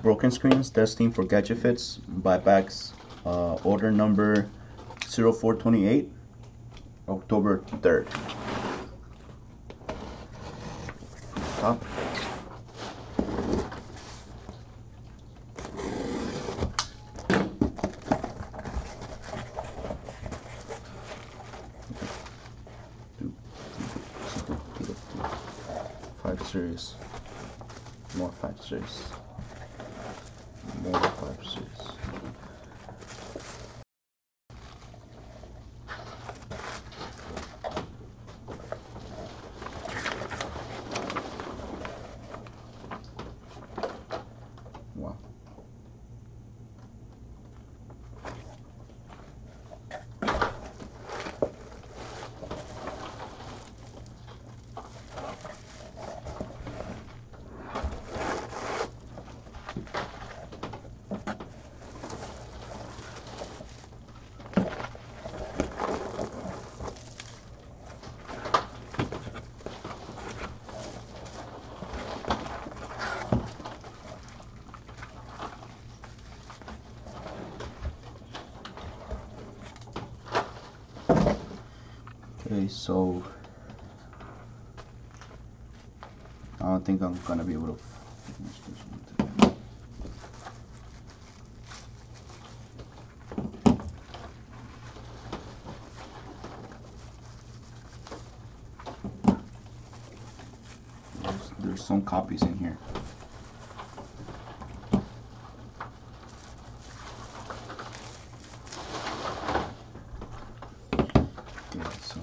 broken screens testing for gadget fits, buybacks, order number 0428, October 3rd. Top. Five series, more 5 series, more 5 series. Wow. Okay, so I don't think I'm gonna be able to finish this one today. There's some copies in here. Okay, so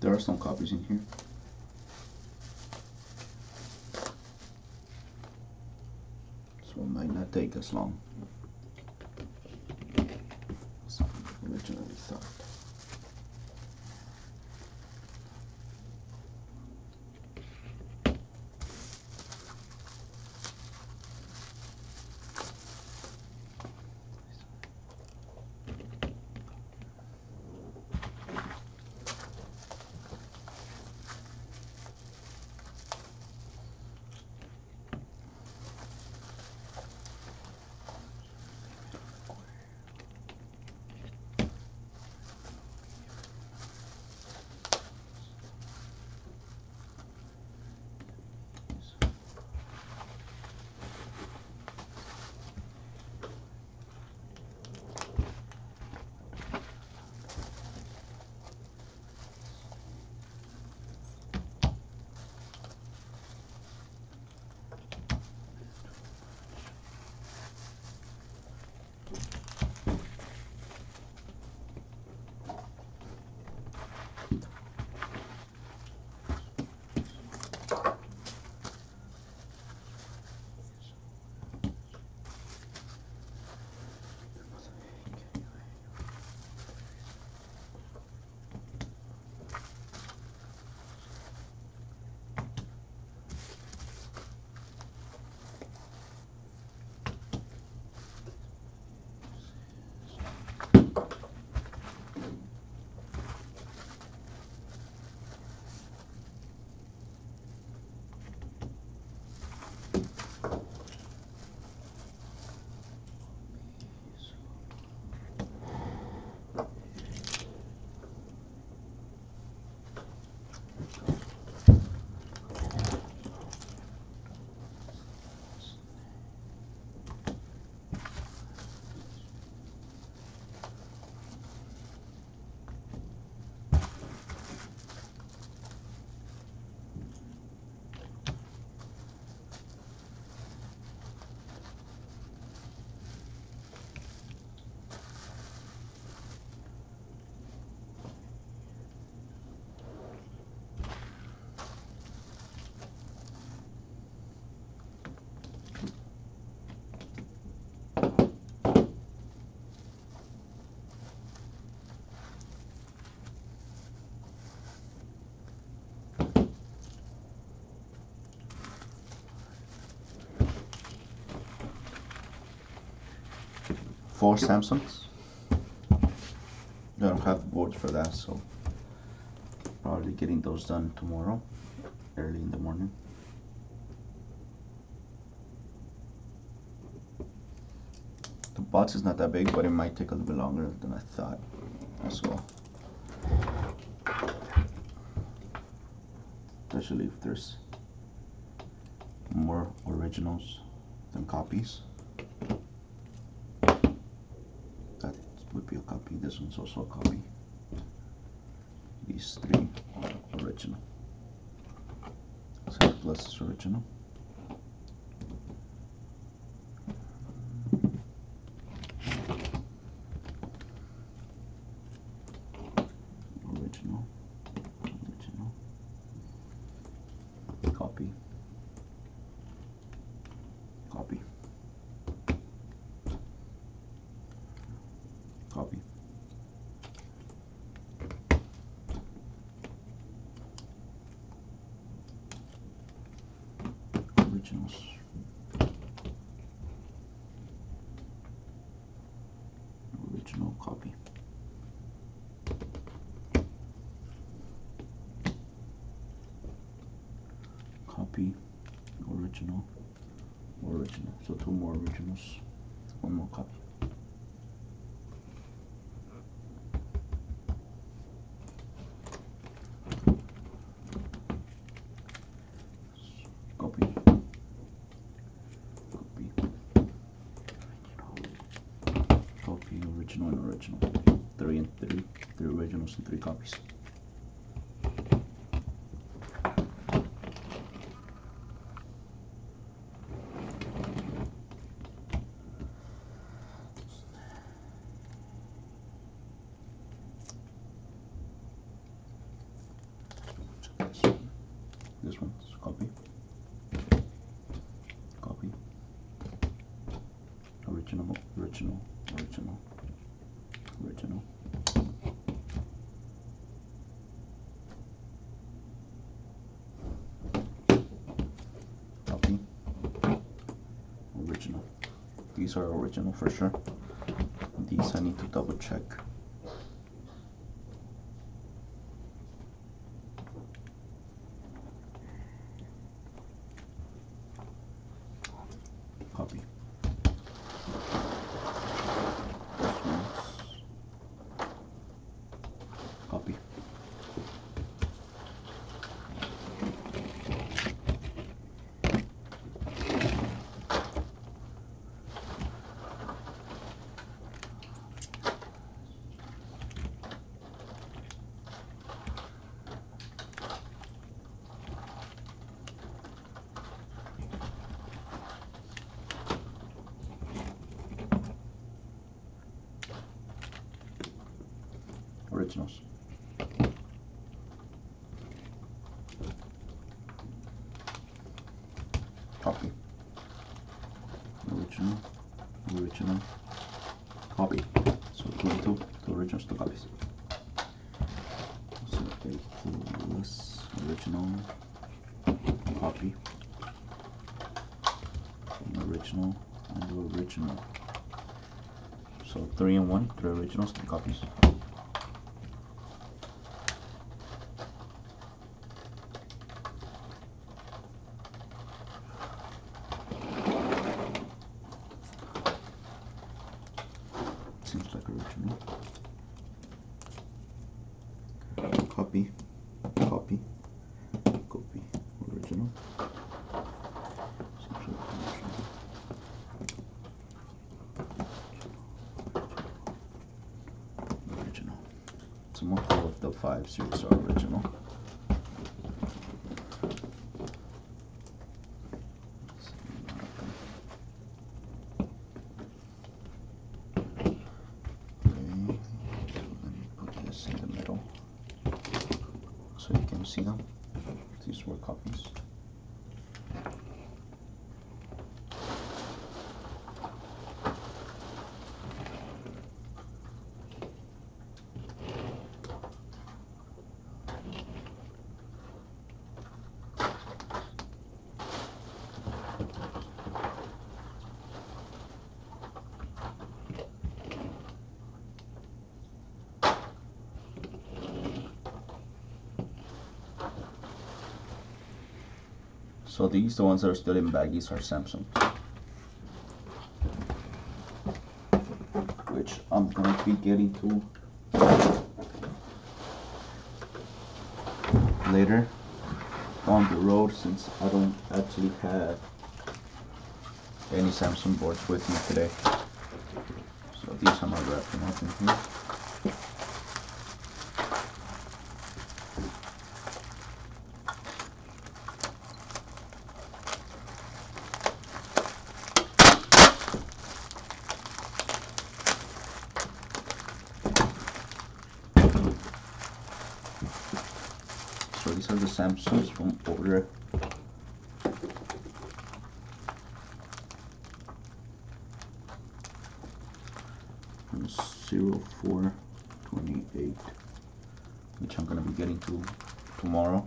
There are some copies in here. So it might not take as long as I originally thought. Four Samsungs. I don't have the boards for that, so probably getting those done tomorrow, early in the morning. The box is not that big, but it might take a little bit longer than I thought as well. Especially if there's more originals than copies. That would be a copy. This one's also a copy. These three are original. So plus is original. Original. Original. Copy. Copy. Copy. Originals. Original copy. Copy. Original. Original. So two more originals. One more copy. Copy. Copy. Copy, original, and original. 3 and 3. 3 originals and 3 copies. original, original, original, original. Copy. Original. These are original for sure. These I need to double check. Copy. Copy. Originals. Copy. Original, original, copy. So 2 and 2, 2 originals, 2 copies. So A plus original, copy, original, and original. So 3 and 1, 3 originals, 3 copies. Seems like original. Copy, copy, copy, original. Seems like original. So multiple of the 5 series are original. In the middle so you can see them. These were copies. So these, the ones that are still in baggies, are Samsung, which I'm gonna be getting to later on the road, since I don't actually have any Samsung boards with me today. So these are my wrapping up in here. So these are the Samsungs from order 0428, which I'm gonna be getting to tomorrow.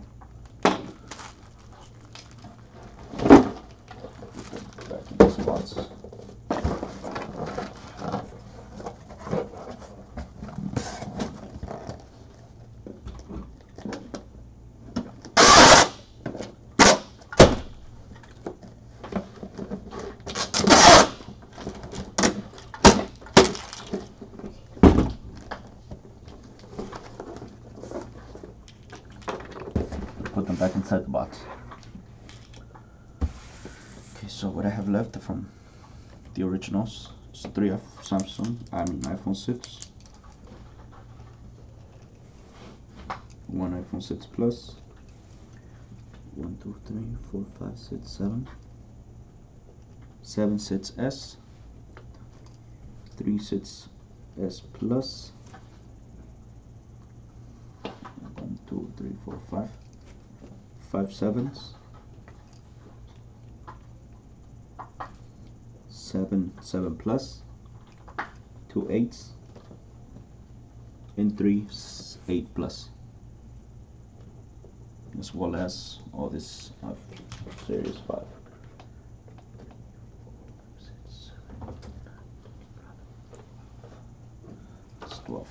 Back in the spots. Put them back inside the box. Okay, so what I have left from the originals is 3 of Samsung, iPhone 6, 1 iPhone 6 Plus, 1, 2, 3, 4, 5, 6, 7, 7 sets S, 3 sets S Plus, 1, 2, 3, 4, 5, 5 sevens, 7 plus, 2 8s, and 3 8 plus, as well as all this series 5. 12.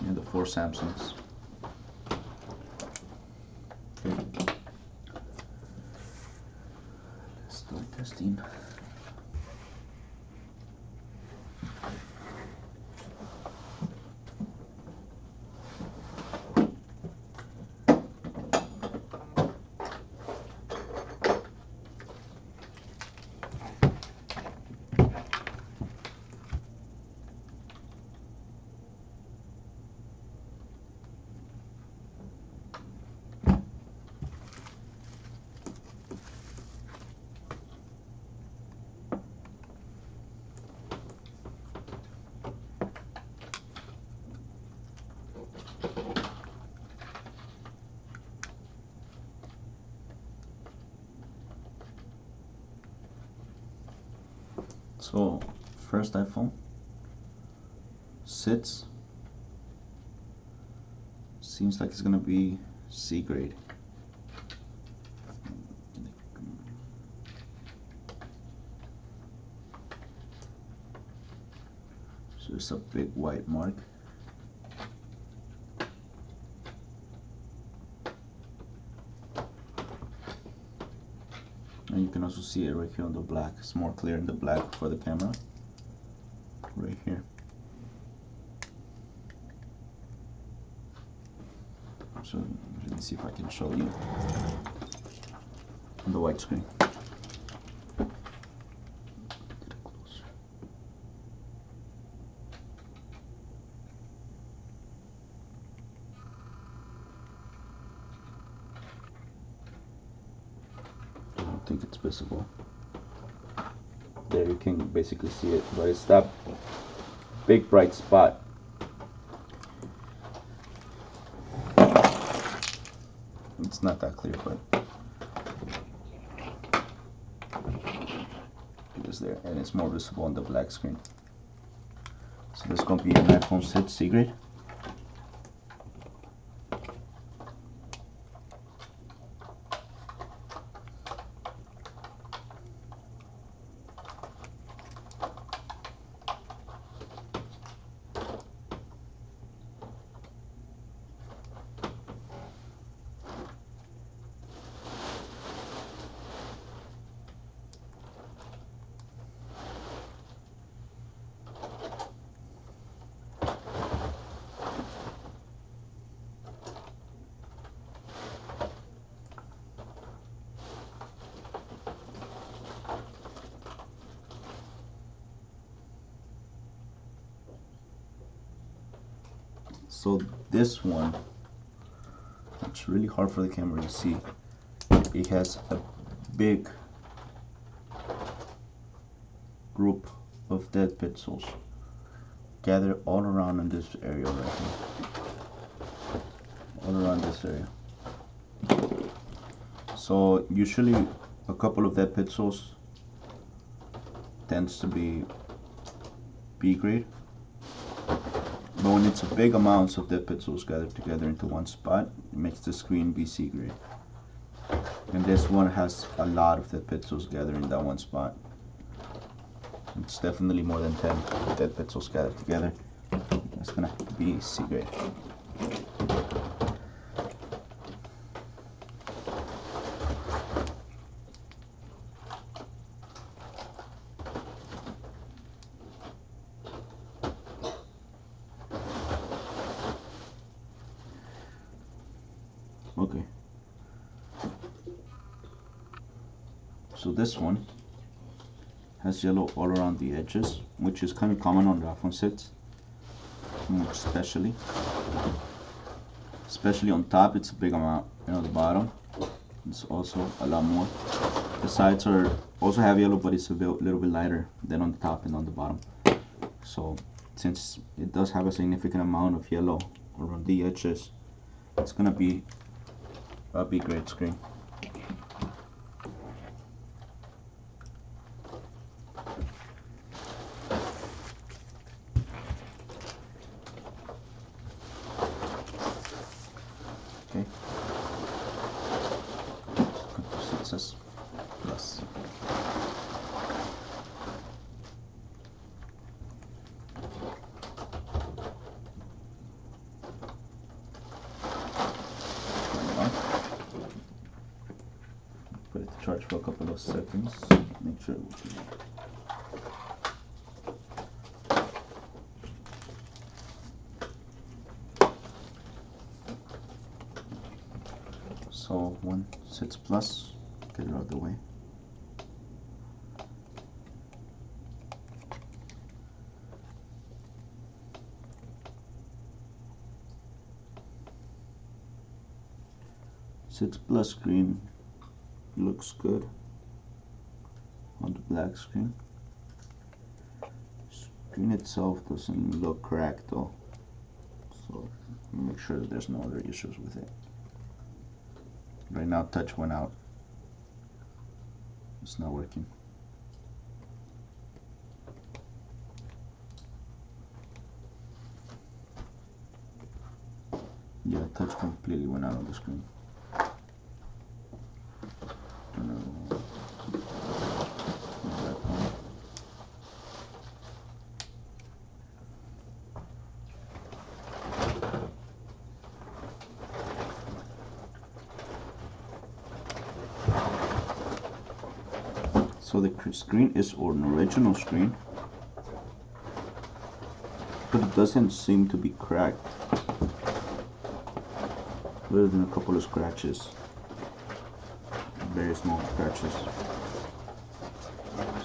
And the 4 Samsungs. Okay. Let's start testing. So first iPhone sits, seems like it's gonna be C grade. So it's a big white mark. And you can also see it right here on the black. It's more clear in the black for the camera. Right here. So let me see if I can show you on the white screen. I don't think it's visible. There you can basically see it, but it's that big bright spot. It's not that clear, but it is there, and it's more visible on the black screen. So this is going to be an iPhone 6 C grade. So this one, it's really hard for the camera to see. It has a big group of dead pixels gathered all around in this area right here. All around this area. So usually a couple of dead pixels tends to be B grade. But when it's a big amounts of dead pixels gathered together into one spot, it makes the screen be C grade. And this one has a lot of dead pixels gathered in that one spot. It's definitely more than 10 dead pixels gathered together. It's gonna be C grade. Okay, so this one has yellow all around the edges, which is kind of common on the iPhone 6, especially on top. It's a big amount, you know. The bottom, it's also a lot more. The sides are also have yellow, but it's a little bit lighter than on the top and on the bottom. So since it does have a significant amount of yellow around the edges, it's gonna be a B grade screen. charge for a couple of seconds. Make sure it works. So once it's plus, get it out of the way. Sits plus screen looks good on the black screen. Screen itself doesn't look cracked though, so make sure that there's no other issues with it. Right now touch went out. It's not working. Yeah, touch completely went out on the screen. So the screen is an original screen, but it doesn't seem to be cracked, other than a couple of scratches, very small scratches.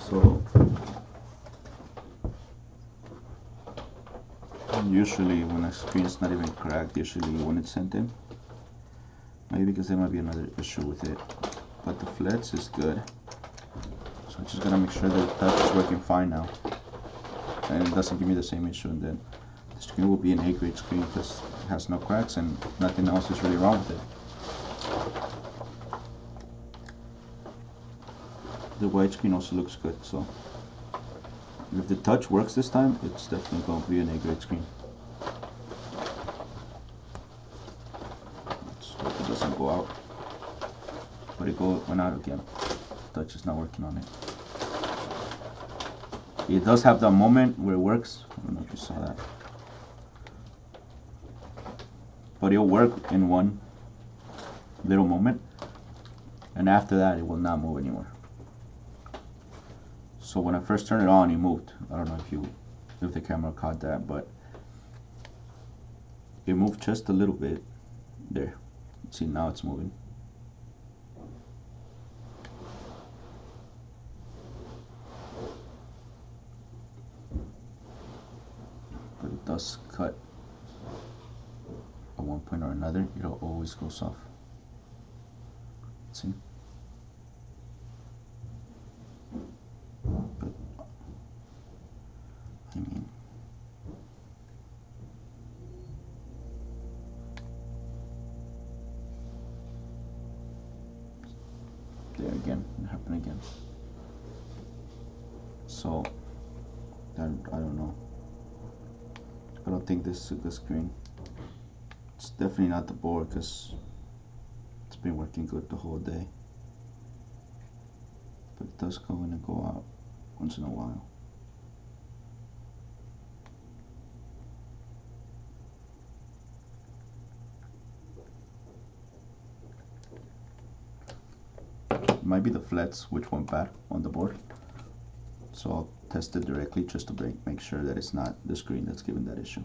So usually when a screen is not even cracked, usually when it's sent in, maybe because there might be another issue with it, but the flex is good. So I'm just gonna make sure that the touch is working fine now, and it doesn't give me the same issue, and then the screen will be an A-grade screen because it has no cracks and nothing else is really wrong with it. The white screen also looks good, so if the touch works this time, it's definitely going to be an A-grade screen. Let's hope it doesn't go out, but it went out again. Touch is not working on it. It does have that moment where it works. I don't know if you saw that, but it'll work in one little moment, and after that it will not move anymore. So when I first turned it on, it moved. I don't know if the camera caught that, but it moved just a little bit. There, see, now it's moving. But it does cut at one point or another. It'll always go soft. See? But I mean, there again, it happened again. So I don't know. I don't think this is a good screen. It's definitely not the board because it's been working good the whole day. But it does go in and go out once in a while. It might be the flats which went bad on the board. So I'll test it directly just to make sure that it's not the screen that's giving that issue.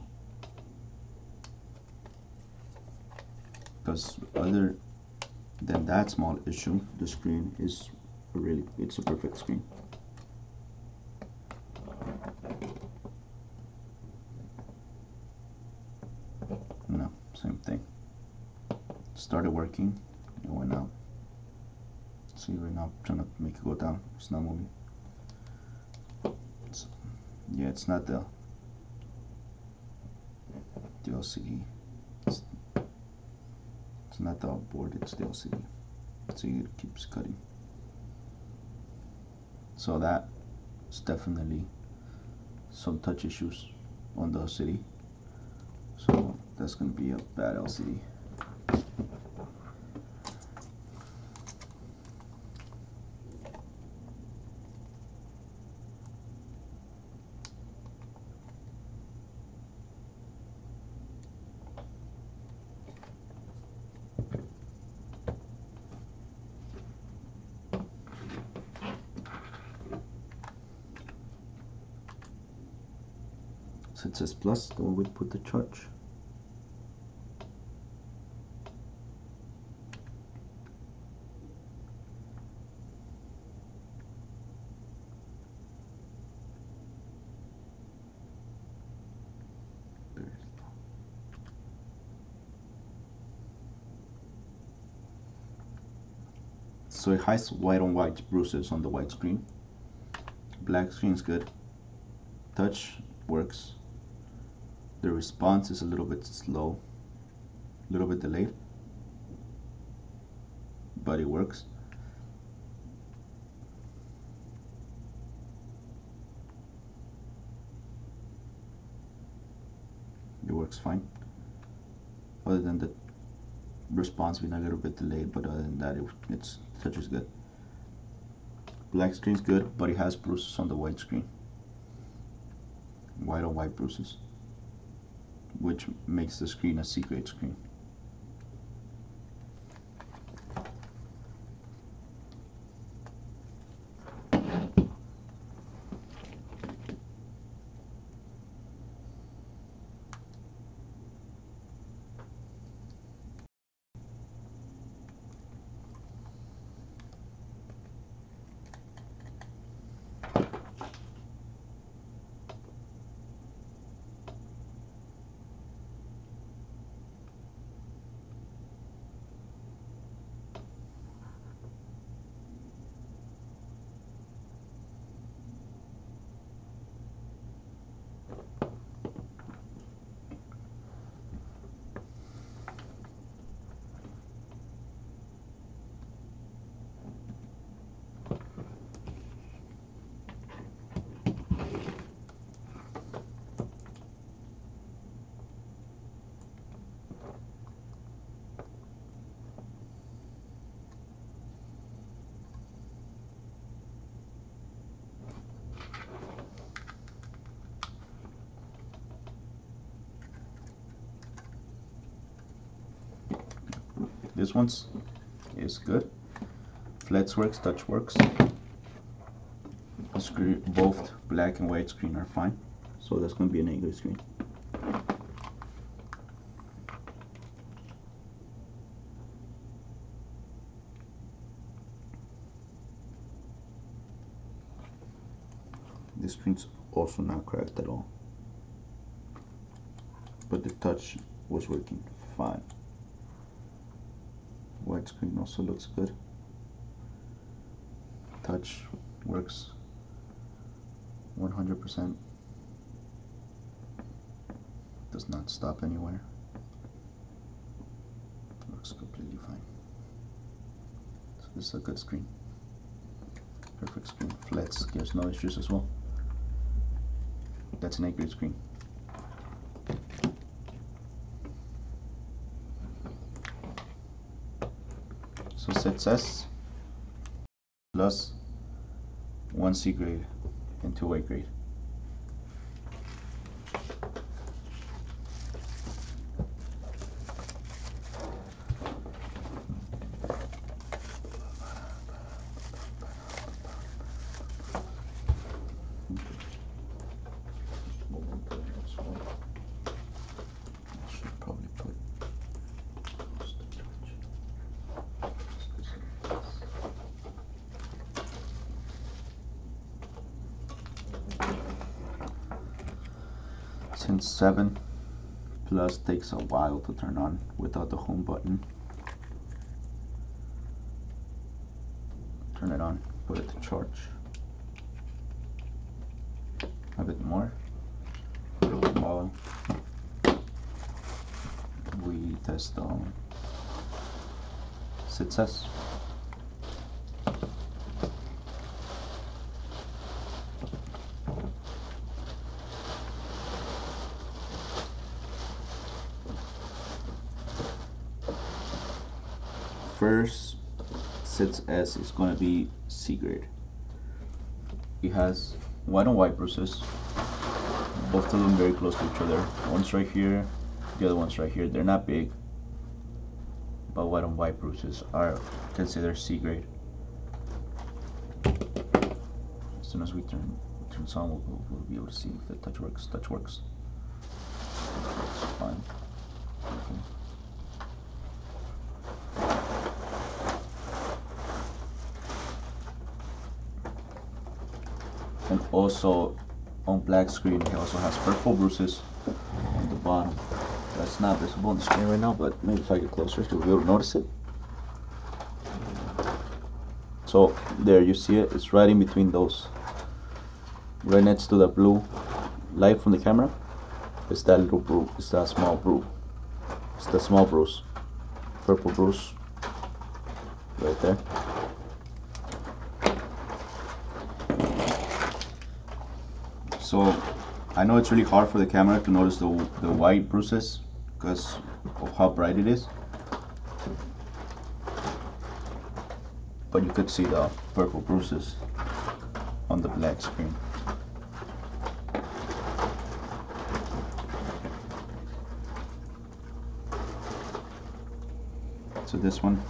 Because other than that small issue, the screen is it's a perfect screen. No, same thing. Started working, it went out. See, right now I'm trying to make it go down. It's not moving. Yeah, it's not the LCD. It's not the board, it's the LCD. See, it keeps cutting. So that's definitely some touch issues on the LCD. So that's going to be a bad LCD. So it says plus, the one we put the charge. So it hides white on white bruises on the white screen. Black screen is good. Touch works. The response is a little bit slow, a little bit delayed, but it works. It works fine. Other than the response being a little bit delayed, but other than that, its touch is good. Black screen is good, but it has bruises on the white screen. White on white bruises, which makes the screen a C-grade screen. This one's is good. Flex works, touch works. Both black and white screen are fine, so that's going to be an A-grade screen. This screen's also not cracked at all, but the touch was working fine. White screen also looks good. Touch works 100%. Does not stop anywhere. Works completely fine. So this is a good screen. Perfect screen. Flex gives no issues as well. That's an A-grade screen. So sets S plus 1 C grade and 2 A grade. Since 7 plus takes a while to turn on without the home button. Turn it on, put it to charge. A bit more. While we test on success. First sits S is going to be C grade. It has white on white bruises, both of them very close to each other. One's right here, the other one's right here. They're not big, but white on white bruises are considered C grade. As soon as we turn on, we'll be able to see if the touch works. Touch works. That's fine. Okay. And also on black screen, it also has purple bruises on the bottom. That's not visible on the screen right now, but maybe if I get closer, you'll be able to notice it. So there, you see it. It's right in between those. Right next to the blue light from the camera, it's that little bruise. It's that small bruise. It's the small bruise, purple bruise, right there. So I know it's really hard for the camera to notice the white bruises because of how bright it is, but you could see the purple bruises on the black screen. So this one,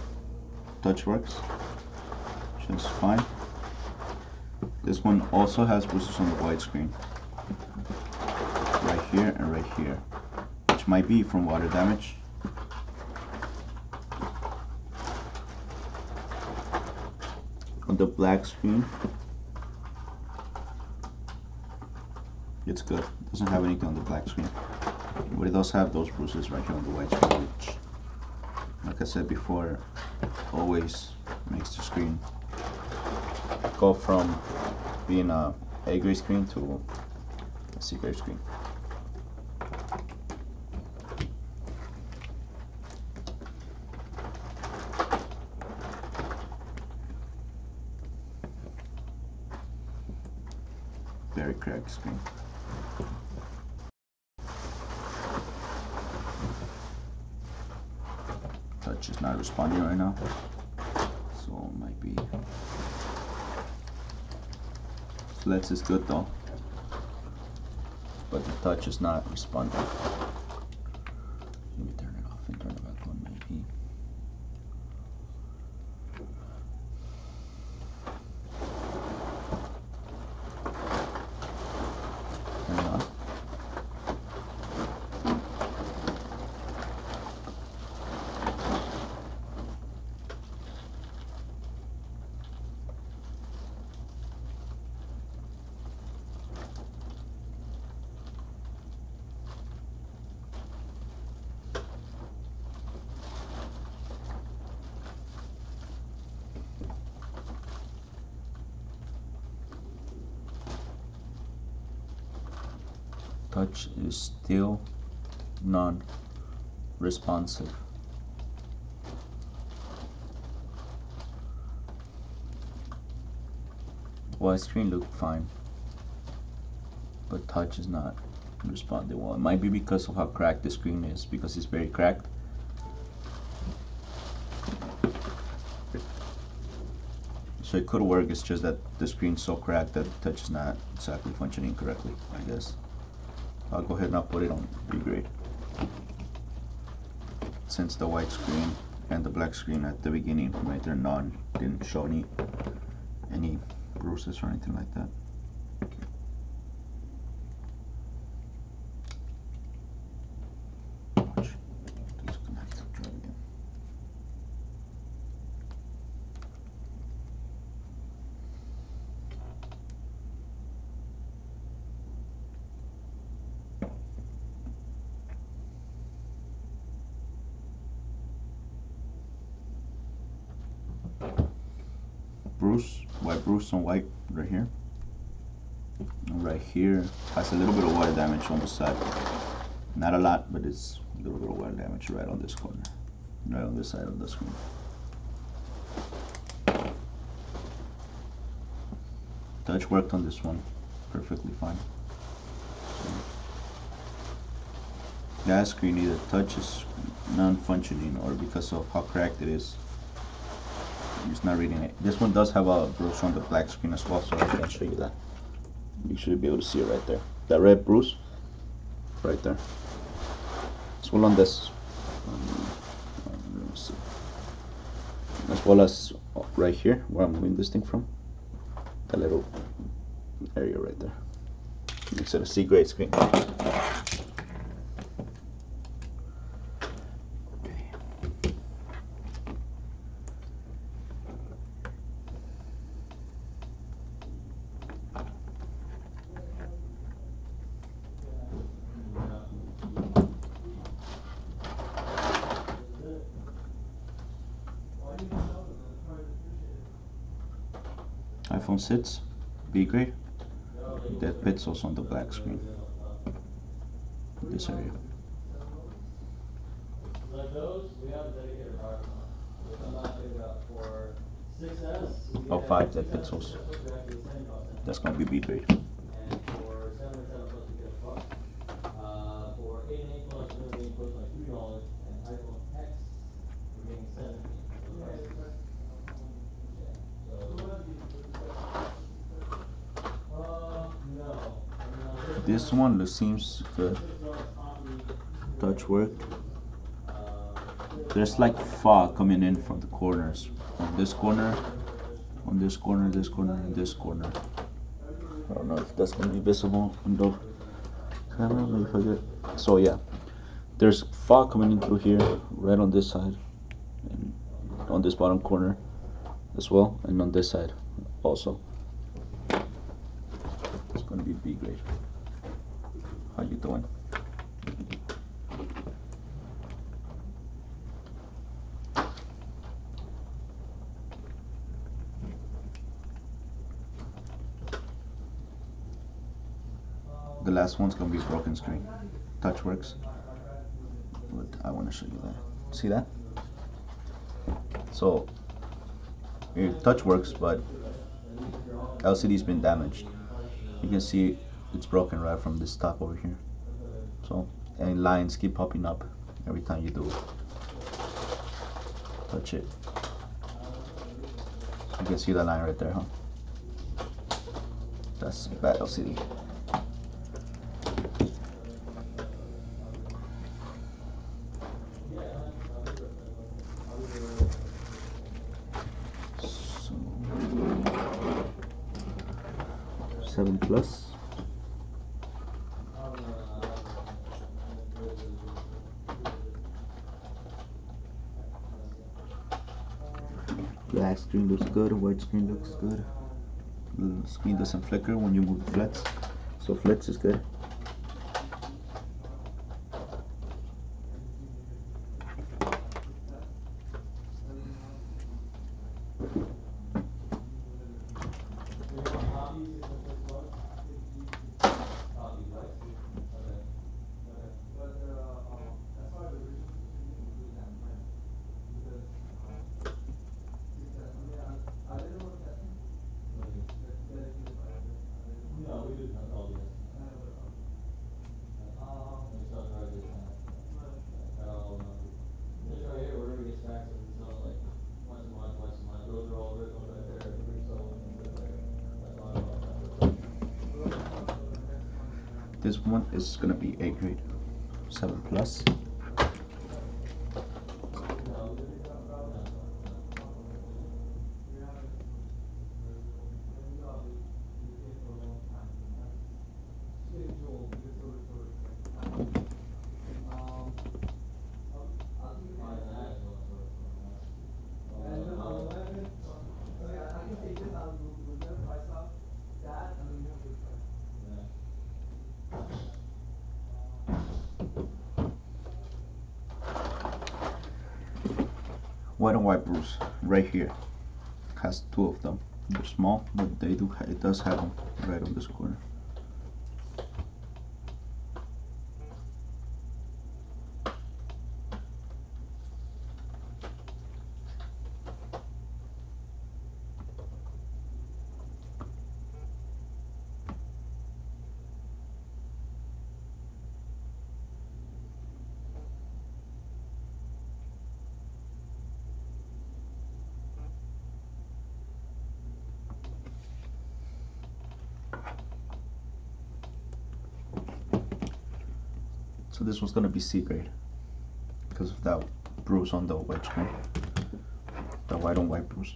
touch works just fine. This one also has bruises on the white screen, right here and right here, which might be from water damage. On the black screen, it's good. It doesn't have anything on the black screen, but it does have those bruises right here on the white screen, which, like I said before, always makes the screen go from being a A-grade screen to a C-grade screen. Very cracked screen. Touch is not responding right now, so it might be. Flex is good though, but the touch is not responding. Let me turn it off and turn it back on, maybe. Turn it on. Touch is still non-responsive. White screen looked fine, but touch is not responding well. It might be because of how cracked the screen is, because it's very cracked. So it could work, it's just that the screen's so cracked that touch is not exactly functioning correctly, I guess. I'll go ahead and I'll put it on B grade, since the white screen and the black screen at the beginning right there didn't show any bruises or anything like that. Disconnect, try again. White bruise on white right here. And right here has a little bit of water damage on the side. Not a lot, but it's a little bit of water damage right on this corner, right on this side of the screen. Touch worked on this one perfectly fine. So, that screen, either touch is non-functioning or because of how cracked it is, it's not reading it. This one does have a bruise on the black screen as well, so I can show you that. You should be able to see it right there. That red bruise, right there. As well on this. Let me see. As well as right here, where I'm moving this thing from. That little area right there. Makes it a C-grade screen. iPhone sits, B grade. Dead pixels on the black screen. This area. Oh, 5 dead pixels. That's gonna be B grade. This one seems good. Touch work. There's like fog coming in from the corners. On this corner, on this corner, this corner, and this corner. I don't know if that's gonna be visible on the camera. Maybe if I get. So yeah, there's fog coming in through here, right on this side, and on this bottom corner as well, and on this side also. It's gonna be B grade. How you doing? The last one's gonna be broken screen. Touch works. But I want to show you that. See that? So touch works, but LCD's been damaged. You can see it's broken right from this top over here. So, and lines keep popping up every time you do it. Touch it. You can see the line right there, huh? That's bad LCD. So, 7 plus. Black screen looks good, white screen looks good. The screen doesn't flicker when you move the flex, so flex is good. This one is gonna be A grade, 7 plus. White and white bruise right here. Has 2 of them. They're small, but they do. It does have them right on this corner. So this one's gonna be C grade because of that bruise on the white screen, the white on white bruise.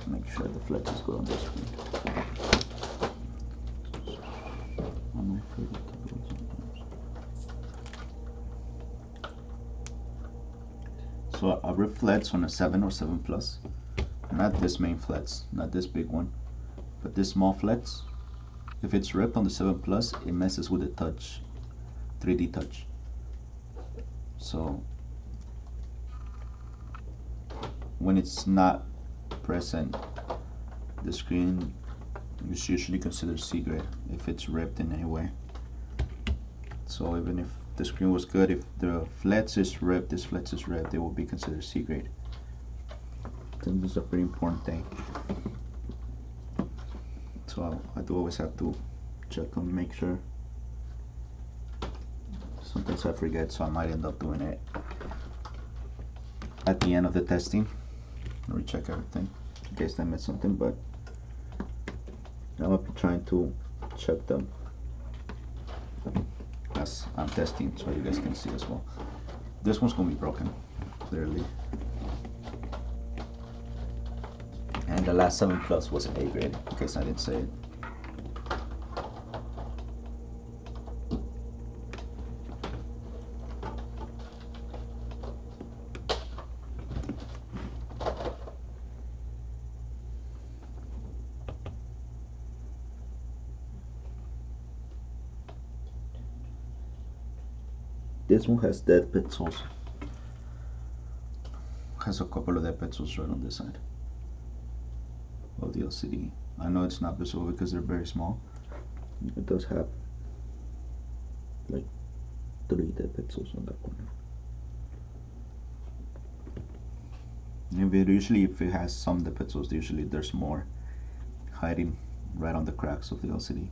Make sure the flex is good on this screen. So I'll rip flats on a 7 or 7 plus. Not this main flats, not this big one, but this small flats. If it's ripped on the 7 plus, it messes with the touch, 3D touch. So when it's not present, the screen is usually considered C grade if it's ripped in any way. So even if the screen was good, if the flats is ripped, this flats is ripped, it will be considered C grade. So this is a pretty important thing. So I do always have to check and make sure. Sometimes I forget, so I might end up doing it at the end of the testing. Recheck everything in case I missed something, but I'll be trying to check them as I'm testing so you guys can see as well. This one's gonna be broken, clearly. And the last 7 plus was an A grade, in case I didn't say it. This one has dead pixels. Has a couple of dead pixels right on this side of the LCD. I know it's not visible because they're very small. It does have like 3 dead pixels on that corner. Usually if it has some dead pixels, usually there's more hiding right on the cracks of the LCD.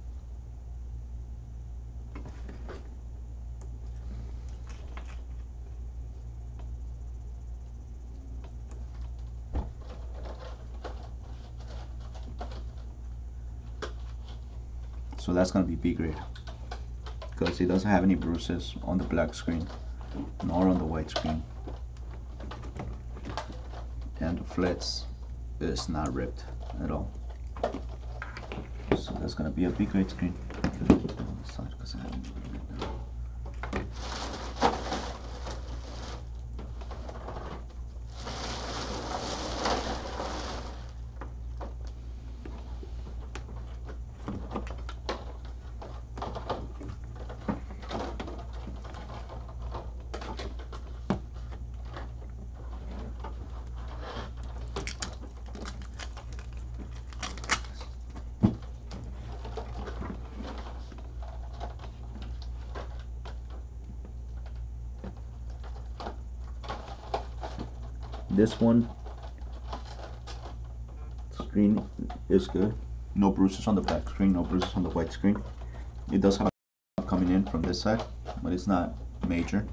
So that's going to be B grade because it doesn't have any bruises on the black screen nor on the white screen, and the flats is not ripped at all. So that's going to be a B grade screen. This one screen is good. No bruises on the black screen, no bruises on the white screen. It does have coming in from this side, but it's not major.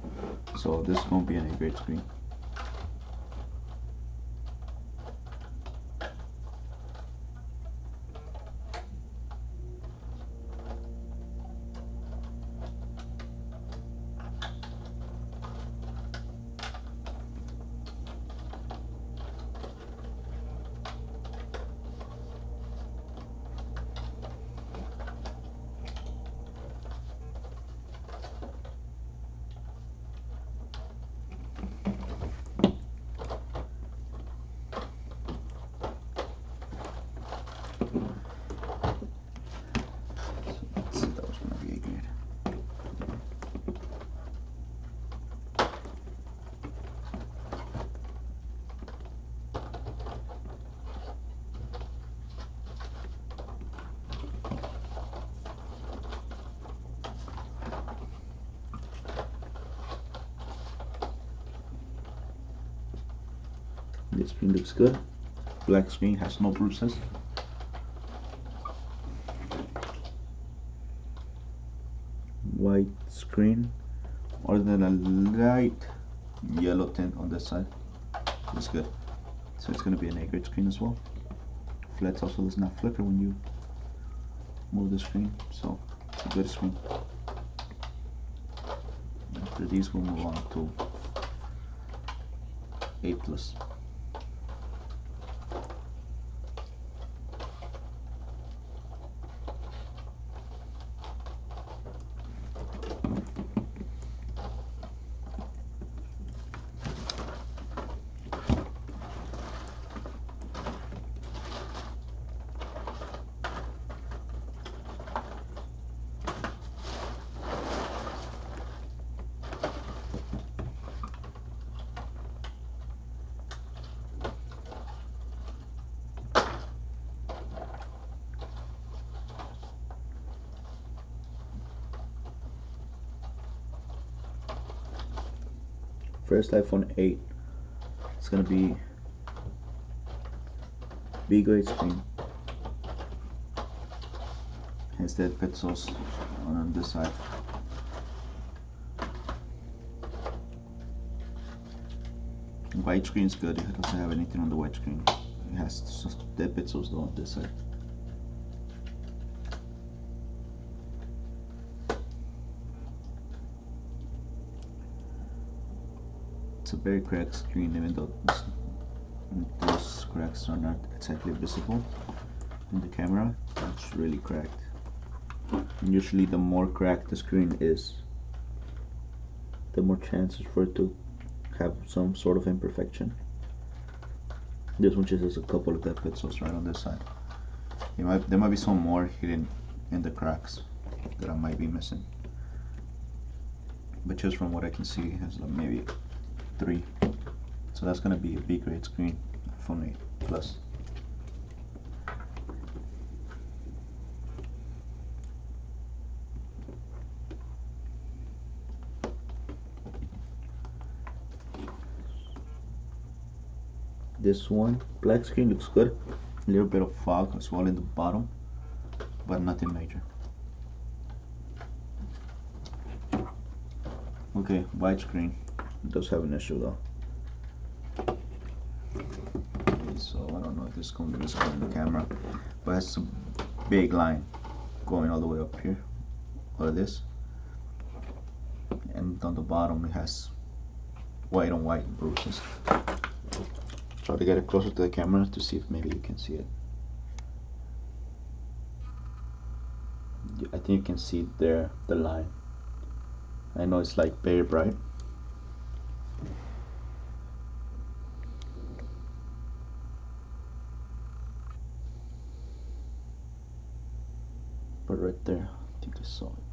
So this won't be an A grade screen. This screen looks good. Black screen has no bruises. White screen, other than a light yellow tint on this side, it's good. So it's going to be an A grade screen as well. Flats also does not flicker when you move the screen, so it's a good screen. After these, we'll move on to 8 plus. First iPhone 8. It's gonna be B grade screen. Has dead pixels on this side. White screen is good. It doesn't have anything on the white screen. It has just dead pixels though on this side. It's a very cracked screen, even though those cracks are not exactly visible in the camera. It's really cracked. And usually the more cracked the screen is, the more chances for it to have some sort of imperfection. This one just has a couple of dead pixels right on this side. There might be some more hidden in the cracks that I might be missing. But just from what I can see, it has like maybe 3. So that's gonna be a B grade screen, iPhone 8 Plus. This one, black screen, looks good. A little bit of fog as well in the bottom, but nothing major. Okay, white screen. It does have an issue though. Okay, so I don't know if this is going to be visible in the camera, but it has a big line going all the way up here, or this. And on the bottom it has white on white bruises. Try to get it closer to the camera to see if maybe you can see it. I think you can see there the line. I know it's like very bright. But right there, I think I saw it.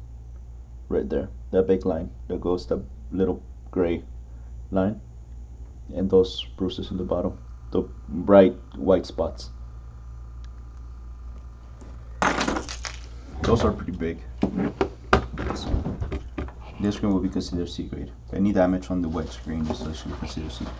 Right there, that big line, there goes the little gray line, and those bruises in the bottom, the bright white spots. Those are pretty big. So this screen will be considered C grade. Any damage on the white screen is actually considered C grade.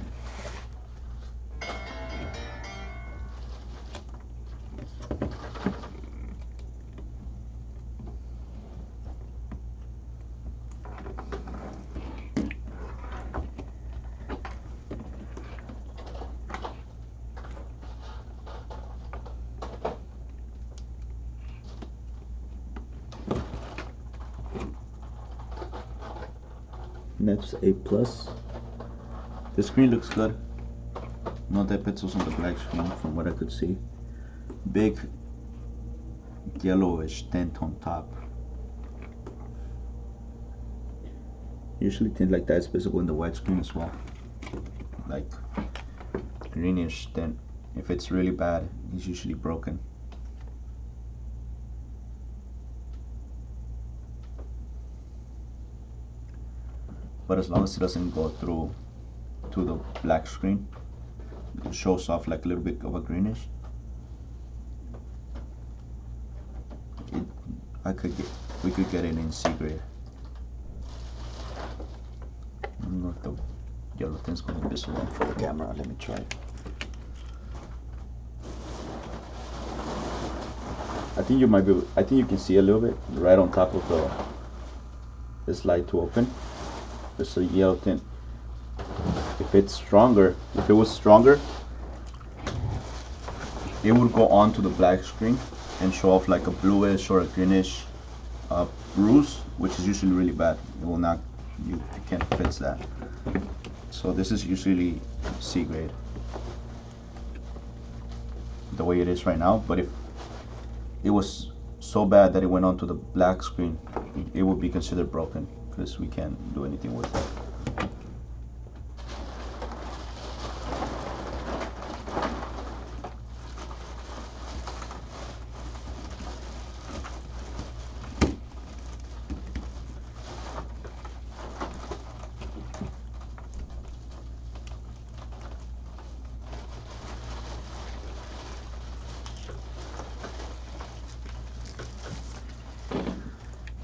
Next, A plus. The screen looks good. No dead pixels on the black screen from what I could see. Big yellowish tint on top. Usually tint like that is visible in the white screen as well. Like greenish tint. If it's really bad, it's usually broken. But as long as it doesn't go through to the black screen, it shows off like a little bit of a greenish. We could get it in C grade. I don't know if the yellow thing's going to be visible for the camera. Let me try it. I think you can see a little bit right on top of the slide to open. There's a yellow tint. If it was stronger, it would go onto the black screen and show off like a bluish or a greenish bruise, which is usually really bad. It will not, you can't fix that. So this is usually C grade, the way it is right now. But if it was so bad that it went onto the black screen, it would be considered broken, because we can't do anything with it.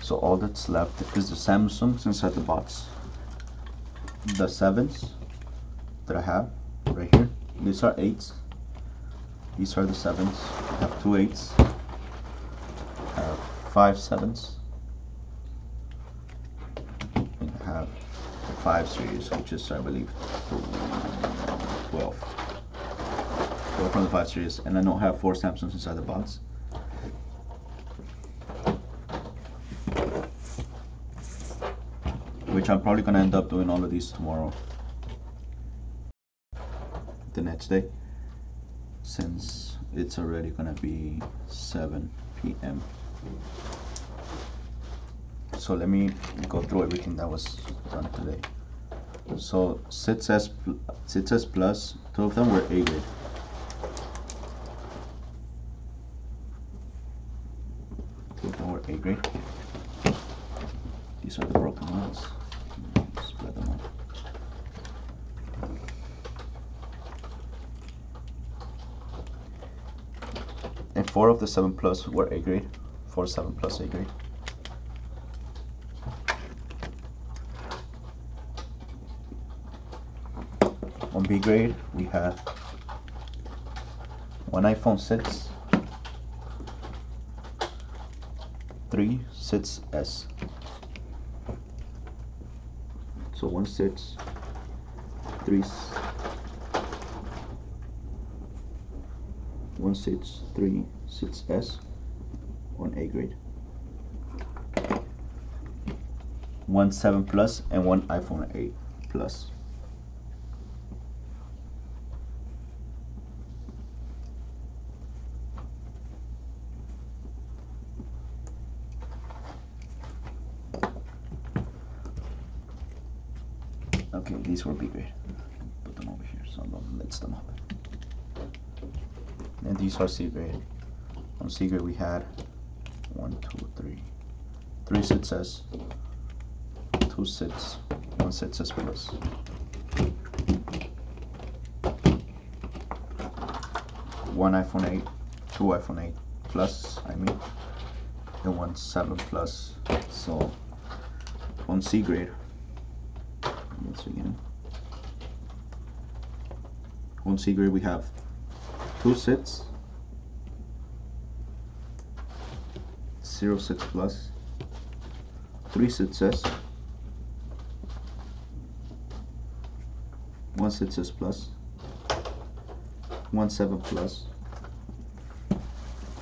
So all that's left is the Samsung inside the box. the 7s that I have right here. These are 8s. These are the 7s. I have 2 8s. I have 5 7s. And I have the 5 series, which is, I believe, 12. 12 from the 5 series. And I don't have 4 Samsungs inside the box. Which I'm probably going to end up doing all of these tomorrow, the next day, since it's already going to be 7 p.m. So let me go through everything that was done today. So 6S Plus, 2 of them were A grade. A grade. These are the broken ones. Spread them out. And 4 of the 7 Plus were A grade. 4 7 Plus A grade. On B grade, we have 1 iPhone 6, 3 6S. So 1 6, 3, 1 6, 3 6S on A grade. 1 7 Plus and 1 iPhone 8 Plus. Okay, these were B grade. Put them over here so I don't mix them up. And these are C grade. On C grade we had 1 2 3 3 6S, 2 6, 1 6S Plus. 1 iPhone 8, 2 iPhone 8 Plus, and 1 7 Plus. So on C grade, once again, on C grade we have 2 6, 0 6 Plus, 3 6S, 1 6S Plus, 1 7 Plus,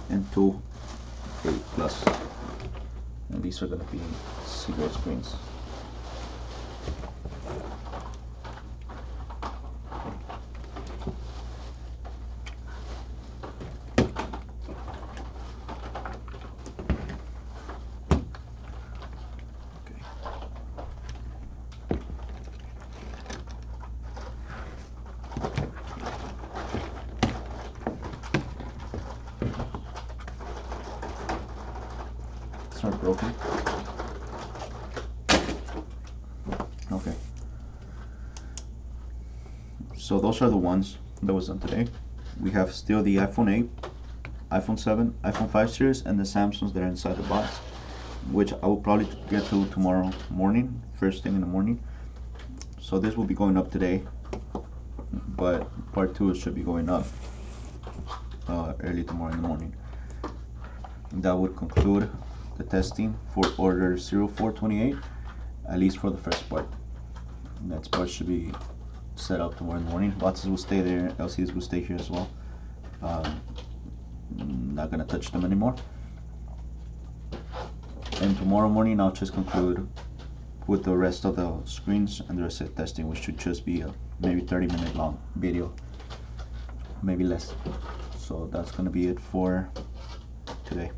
and 2 8 Plus. And these are going to be C grade screens. Are broken. Okay, so those are the ones that was done today. We have still the iPhone 8, iPhone 7, iPhone 5 series, and the Samsungs that are inside the box, which I will probably get to tomorrow morning, first thing in the morning. So this will be going up today, but part 2 should be going up early tomorrow in the morning. That would conclude the testing for order 0428, at least for the first part. Next part should be set up tomorrow in the morning. Boxes will stay there, LCDs will stay here as well. Not gonna touch them anymore. And tomorrow morning I'll just conclude with the rest of the screens and the rest of the testing, which should just be a maybe 30-minute long video, maybe less. So that's gonna be it for today.